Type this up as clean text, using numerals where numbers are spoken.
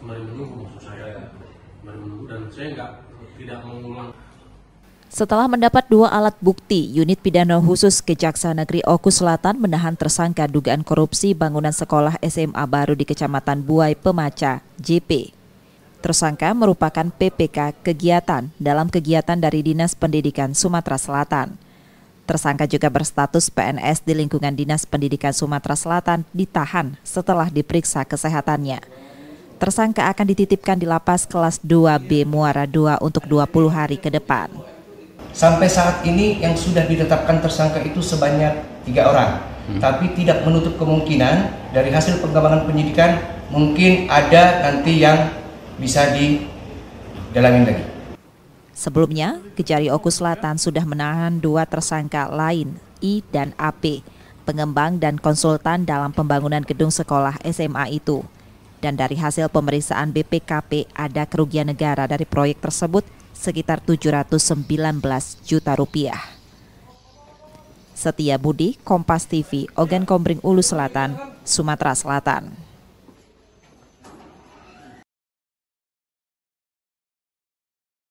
sembari menunggu, maksud saya sembari menunggu, dan saya tidak mengulang. Setelah mendapat 2 alat bukti, Unit Pidana Khusus Kejaksaan Negeri Oku Selatan menahan tersangka dugaan korupsi bangunan sekolah SMA baru di Kecamatan Buai Pemaca, JP. Tersangka merupakan PPK kegiatan dalam kegiatan dari Dinas Pendidikan Sumatera Selatan. Tersangka juga berstatus PNS di lingkungan Dinas Pendidikan Sumatera Selatan ditahan setelah diperiksa kesehatannya. Tersangka akan dititipkan di lapas kelas 2B Muara II untuk 20 hari ke depan. Sampai saat ini yang sudah ditetapkan tersangka itu sebanyak 3 orang. Tapi tidak menutup kemungkinan dari hasil pengembangan penyidikan mungkin ada nanti yang bisa didalamin lagi. Sebelumnya, Kejari Oku Selatan sudah menahan 2 tersangka lain, I dan AP, pengembang dan konsultan dalam pembangunan gedung sekolah SMA itu. Dan dari hasil pemeriksaan BPKP ada kerugian negara dari proyek tersebut sekitar 719 juta rupiah. Setia Budi, Kompas TV, Ogan Kombring Ulu Selatan, Sumatera Selatan.